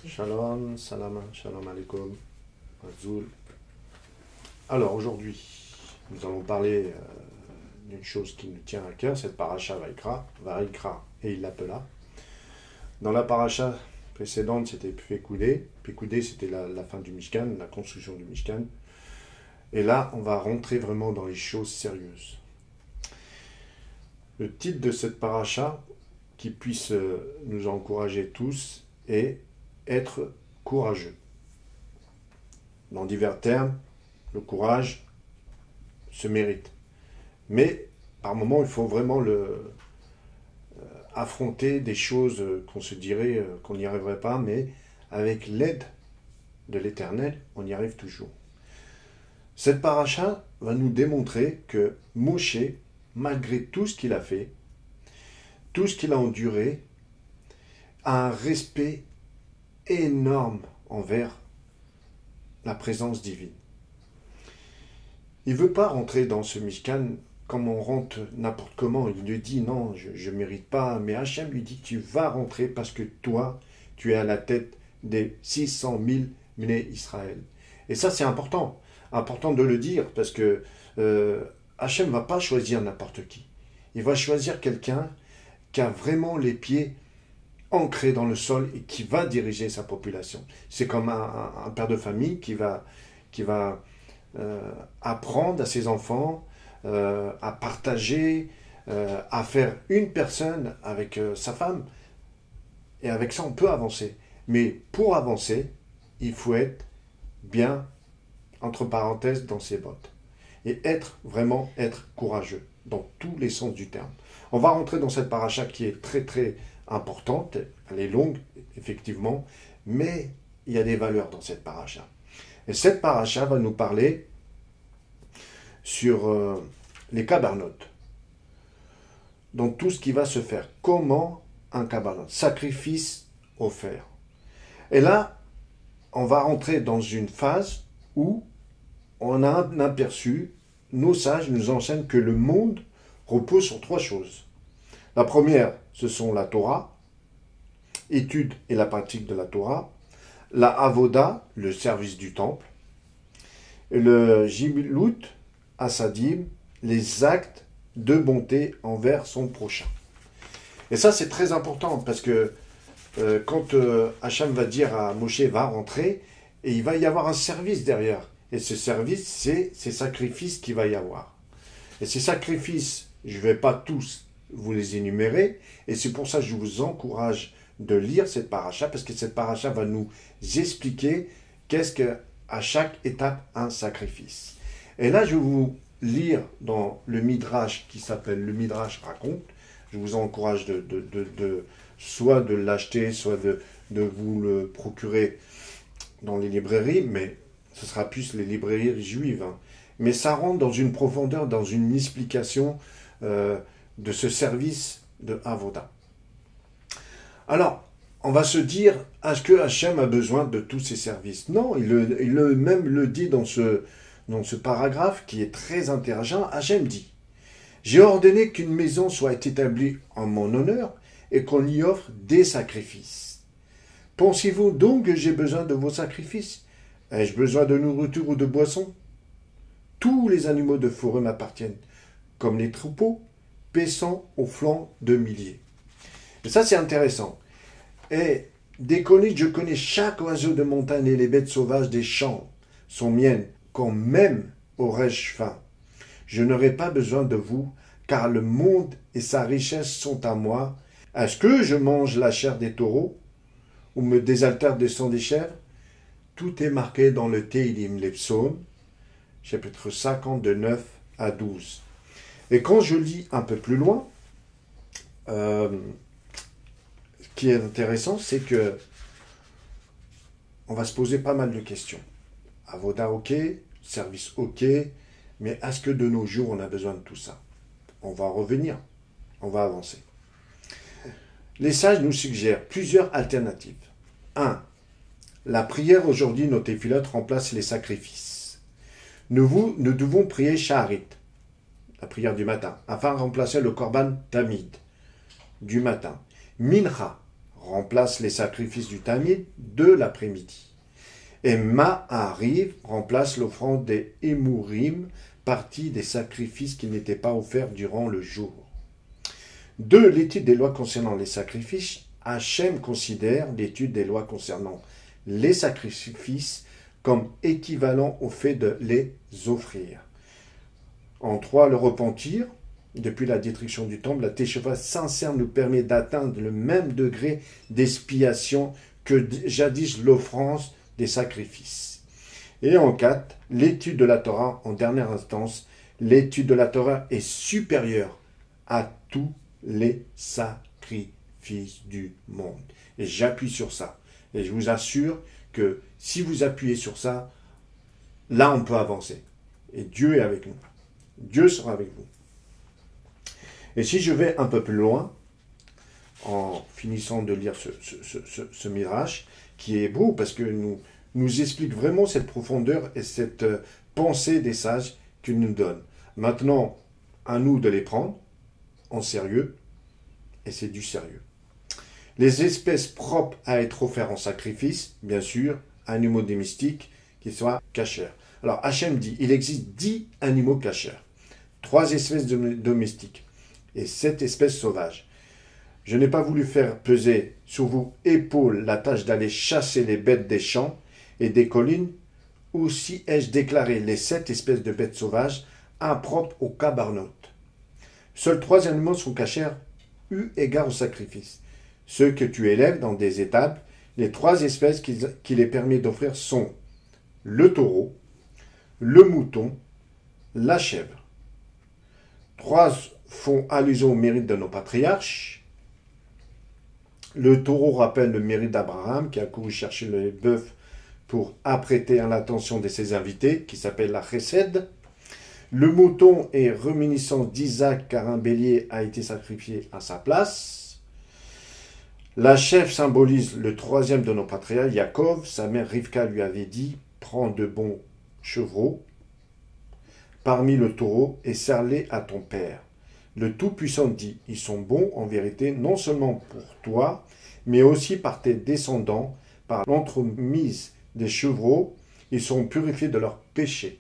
Shalom, salam, shalom alaikum, Azul. Alors aujourd'hui, nous allons parler d'une chose qui nous tient à cœur, cette paracha Vaikra, et il l'appela. Dans la paracha précédente, c'était Pekoudé. Pekoudé, c'était la fin du Mishkan, la construction du Mishkan. Et là, on va rentrer vraiment dans les choses sérieuses. Le titre de cette paracha, qui puisse nous encourager tous, est être courageux. Dans divers termes, le courage se mérite. Mais par moments, il faut vraiment affronter des choses qu'on se dirait qu'on n'y arriverait pas, mais avec l'aide de l'Éternel, on y arrive toujours. Cette paracha va nous démontrer que Moshe, malgré tout ce qu'il a fait, tout ce qu'il a enduré, a un respect énorme envers la présence divine. Il ne veut pas rentrer dans ce Mishkan comme on rentre n'importe comment. Il lui dit non, je ne mérite pas, mais Hachem lui dit tu vas rentrer parce que toi, tu es à la tête des 600 000 Bnei Israël. Et ça c'est important de le dire parce que Hachem ne va pas choisir n'importe qui. Il va choisir quelqu'un qui a vraiment les pieds ancré dans le sol et qui va diriger sa population. C'est comme un père de famille qui va apprendre à ses enfants à partager, à faire une personne avec sa femme. Et avec ça, on peut avancer. Mais pour avancer, il faut être bien, entre parenthèses, dans ses bottes. Et vraiment être courageux, dans tous les sens du terme. On va rentrer dans cette paracha qui est très très importante, elle est longue, effectivement, mais il y a des valeurs dans cette paracha. Et cette paracha va nous parler sur les kabbanotes, donc tout ce qui va se faire. Comment un kabbanot, sacrifice offert. Et là, on va rentrer dans une phase où on a un aperçu, nos sages nous enseignent que le monde repose sur trois choses. La première, ce sont la Torah, étude et la pratique de la Torah, la Avoda, le service du temple, et le Jilut, Asadim, les actes de bonté envers son prochain. Et ça, c'est très important parce que quand Hachem va dire à Moshe, va rentrer, et il va y avoir un service derrière. Et ce service, c'est ces sacrifices qu'il va y avoir. Et ces sacrifices, je ne vais pas tous vous les énumérer, et c'est pour ça que je vous encourage de lire cette paracha, parce que cette paracha va nous expliquer qu'est-ce qu'à chaque étape un sacrifice. Et là, je vais vous lire dans le Midrash qui s'appelle le Midrash raconte. Je vous encourage soit de l'acheter, soit de vous le procurer dans les librairies, mais ce sera plus les librairies juives. Hein. Mais ça rentre dans une profondeur, dans une explication de ce service de Avoda. Alors, on va se dire, est-ce que Hachem a besoin de tous ces services? Non, il même le dit dans ce paragraphe qui est très intéressant. Hachem dit, j'ai ordonné qu'une maison soit établie en mon honneur et qu'on y offre des sacrifices. Pensez-vous donc que j'ai besoin de vos sacrifices? Ai-je besoin de nourriture ou de boissons? Tous les animaux de forêt m'appartiennent, comme les troupeaux, paissant au flanc de milliers. Et ça, c'est intéressant. Et dès je connais chaque oiseau de montagne et les bêtes sauvages des champs sont miennes, quand même aurais-je faim. Je n'aurai pas besoin de vous, car le monde et sa richesse sont à moi. Est-ce que je mange la chair des taureaux ou me désaltère du sang des chèvres? Tout est marqué dans le Teilim, les psaumes, chapitre 50, de 9 à 12. Et quand je lis un peu plus loin, ce qui est intéressant, c'est que on va se poser pas mal de questions. Avoda, ok, service, ok, mais est-ce que de nos jours, on a besoin de tout ça? On va revenir, on va avancer. Les sages nous suggèrent plusieurs alternatives. 1. La prière aujourd'hui, nos téphilotes, remplace les sacrifices. Nous devons prier Shaharit, la prière du matin, afin de remplacer le Korban Tamid du matin. Mincha remplace les sacrifices du Tamid de l'après-midi. Et Ma'ariv remplace l'offrande des Emourim, partie des sacrifices qui n'étaient pas offerts durant le jour. De l'étude des lois concernant les sacrifices, Hachem considère l'étude des lois concernant les sacrifices comme équivalent au fait de les offrir. En 3, le repentir. Depuis la destruction du temple, la Teshuvah sincère nous permet d'atteindre le même degré d'expiation que jadis l'offrande des sacrifices. Et en 4, l'étude de la Torah, en dernière instance, l'étude de la Torah est supérieure à tous les sacrifices du monde. Et j'appuie sur ça. Et je vous assure que si vous appuyez sur ça, là on peut avancer. Et Dieu est avec nous. Dieu sera avec vous. Et si je vais un peu plus loin, en finissant de lire ce Midrash, qui est beau parce que nous explique vraiment cette profondeur et cette pensée des sages qu'il nous donne. Maintenant, à nous de les prendre en sérieux, et c'est du sérieux. Les espèces propres à être offertes en sacrifice, bien sûr, animaux domestiques qui soient cachers. Alors Hachem dit, il existe 10 animaux cachers, 3 espèces domestiques et 7 espèces sauvages. Je n'ai pas voulu faire peser sur vos épaules la tâche d'aller chasser les bêtes des champs et des collines, aussi ai-je déclaré les 7 espèces de bêtes sauvages impropres au kabarnot. Seuls 3 animaux sont cachers eu égard au sacrifice. Ceux que tu élèves dans des étables, les 3 espèces qu'il est permis d'offrir sont le taureau, le mouton, la chèvre. 3 font allusion au mérite de nos patriarches. Le taureau rappelle le mérite d'Abraham qui a couru chercher le bœuf pour apprêter à l'attention de ses invités, qui s'appelle la Chesed. Le mouton est réminiscence d'Isaac car un bélier a été sacrifié à sa place. La chèvre symbolise le 3e de nos patriarches, Yaakov. Sa mère Rivka lui avait dit « Prends de bons chevreaux parmi le taureau et serre-les à ton père. » Le Tout-Puissant dit « Ils sont bons en vérité non seulement pour toi, mais aussi par tes descendants, par l'entremise des chevreaux, ils sont purifiés de leurs péchés. »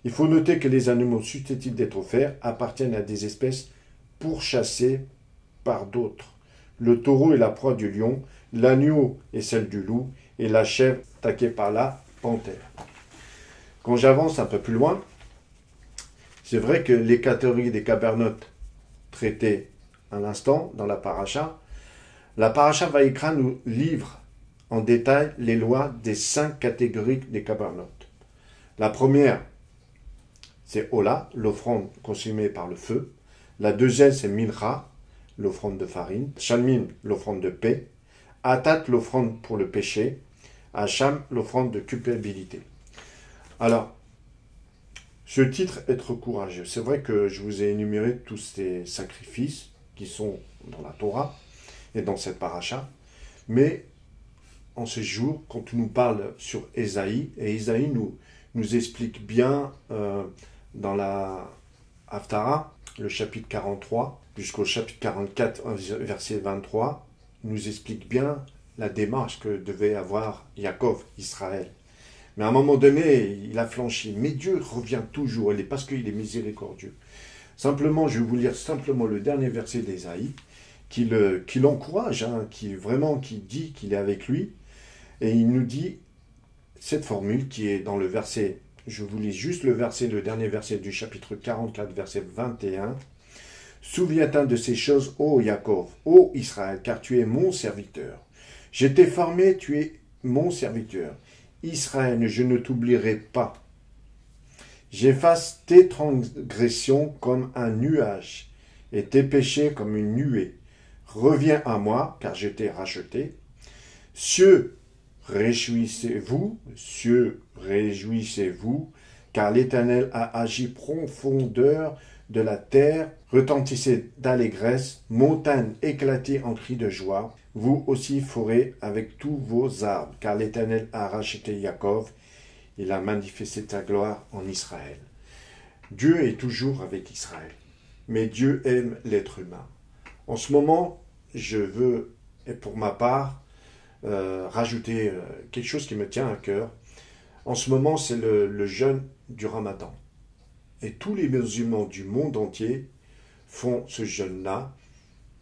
Il faut noter que les animaux susceptibles d'être offerts appartiennent à des espèces pourchassées par d'autres. Le taureau est la proie du lion, l'agneau est celle du loup, et la chèvre attaquée par la panthère. Quand j'avance un peu plus loin, c'est vrai que les catégories des cabernotes traitées à l'instant dans la paracha Vaïkra nous livre en détail les lois des 5 catégories des cabernotes. La première, c'est Ola, l'offrande consommée par le feu. La deuxième, c'est Mincha, l'offrande de farine. Shalmin, l'offrande de paix. Atat, l'offrande pour le péché. Hacham, l'offrande de culpabilité. Alors, ce titre, être courageux. C'est vrai que je vous ai énuméré tous ces sacrifices qui sont dans la Torah et dans cette paracha. Mais en ce jour, quand on nous parle sur Ésaïe, et Ésaïe nous explique bien dans la Haftara, le chapitre 43, jusqu'au chapitre 44, verset 23, nous explique bien la démarche que devait avoir Yaakov, Israël. Mais à un moment donné, il a flanchi. Mais Dieu revient toujours, parce qu'il est miséricordieux. Simplement, je vais vous lire simplement le dernier verset d'Ésaïe, qui l'encourage, qui dit qu'il est avec lui. Et il nous dit cette formule qui est dans le verset, je vous lis juste le dernier verset du chapitre 44, verset 21. « Souviens-toi de ces choses, ô Yaakov, ô Israël, car tu es mon serviteur. Je t'ai formé, tu es mon serviteur. Israël, je ne t'oublierai pas. J'efface tes transgressions comme un nuage et tes péchés comme une nuée. Reviens à moi, car je t'ai racheté. Cieux, réjouissez-vous, car l'Éternel a agi profondeur de la terre, retentissez d'allégresse, montagnes éclatées en cris de joie. Vous aussi forêts avec tous vos arbres, car l'Éternel a racheté Yaakov, il a manifesté sa gloire en Israël. Dieu est toujours avec Israël, mais Dieu aime l'être humain. En ce moment, je veux et pour ma part, rajouter quelque chose qui me tient à cœur. En ce moment, c'est le jeûne du Ramadan. Et tous les musulmans du monde entier font ce jeûne-là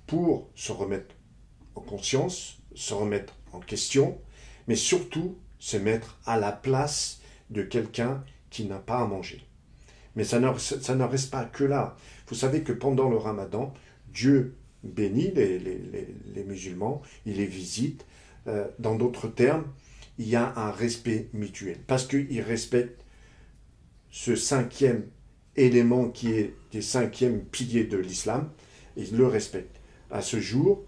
pour se remettre en conscience, se remettre en question, mais surtout se mettre à la place de quelqu'un qui n'a pas à manger. Mais ça ne reste pas que là. Vous savez que pendant le Ramadan, Dieu bénit les musulmans, il les visite. Dans d'autres termes, il y a un respect mutuel. Parce qu'ils respectent ce 5e élément qui est des 5e piliers de l'islam, ils le respectent. À ce jour,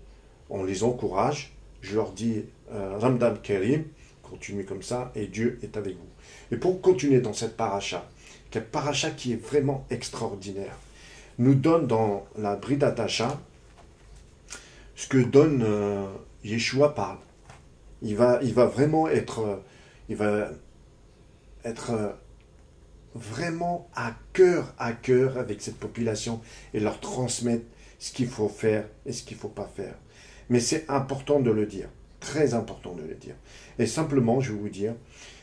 on les encourage, je leur dis Ramadan Karim, continuez comme ça et Dieu est avec vous. Et pour continuer dans cette paracha qui est vraiment extraordinaire, nous donne dans la Bridat Hasha ce que donne Yeshua parle. Il va vraiment être vraiment à cœur avec cette population et leur transmettre ce qu'il faut faire et ce qu'il ne faut pas faire. Mais c'est important de le dire, très important de le dire. Et simplement, je vais vous dire,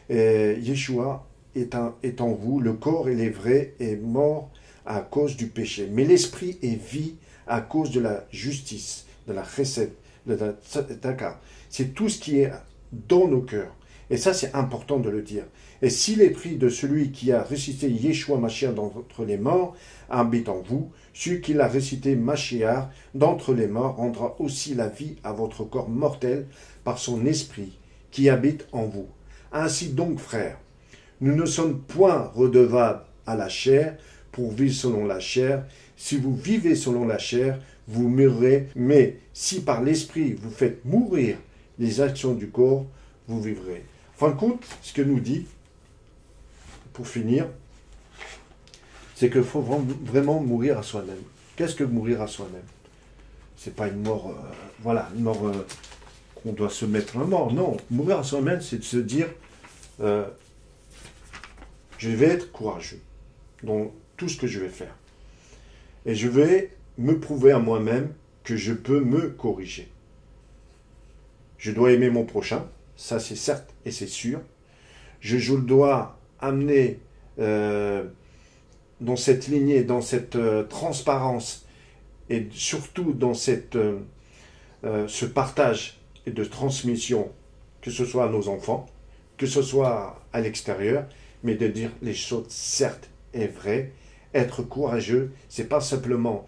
Yeshua est en vous, le corps il est vrai est mort à cause du péché, mais l'esprit est vie à cause de la justice, de la chesed, de la tzedaka. C'est tout ce qui est dans nos cœurs. Et ça, c'est important de le dire. Et si l'esprit de celui qui a ressuscité Yeshua Mashiach d'entre les morts habite en vous, celui qui l'a ressuscité Mashiach d'entre les morts rendra aussi la vie à votre corps mortel par son esprit qui habite en vous. Ainsi donc, frères, nous ne sommes point redevables à la chair pour vivre selon la chair. Si vous vivez selon la chair, vous mourrez. Mais si par l'esprit vous faites mourir les actions du corps, vous vivrez. En fin de compte, ce que nous dit, pour finir, c'est qu'il faut vraiment mourir à soi-même. Qu'est-ce que mourir à soi-même? C'est pas une mort, une mort qu'on doit se mettre à mort. Non, mourir à soi-même, c'est de se dire, je vais être courageux dans tout ce que je vais faire. Et je vais me prouver à moi-même que je peux me corriger. Je dois aimer mon prochain, ça c'est certes et c'est sûr. Je dois amener dans cette lignée, dans cette transparence et surtout dans ce partage et de transmission, que ce soit à nos enfants, que ce soit à l'extérieur, mais de dire les choses certes et vraies. Être courageux, c'est pas simplement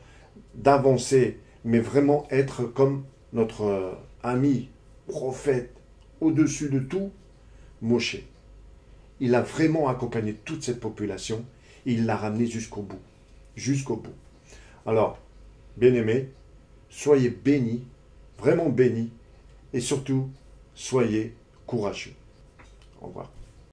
d'avancer, mais vraiment être comme notre ami, prophète, au-dessus de tout, Moshe. Il a vraiment accompagné toute cette population et il l'a ramené jusqu'au bout. Jusqu'au bout. Alors, bien-aimés, soyez bénis, vraiment bénis, et surtout, soyez courageux. Au revoir.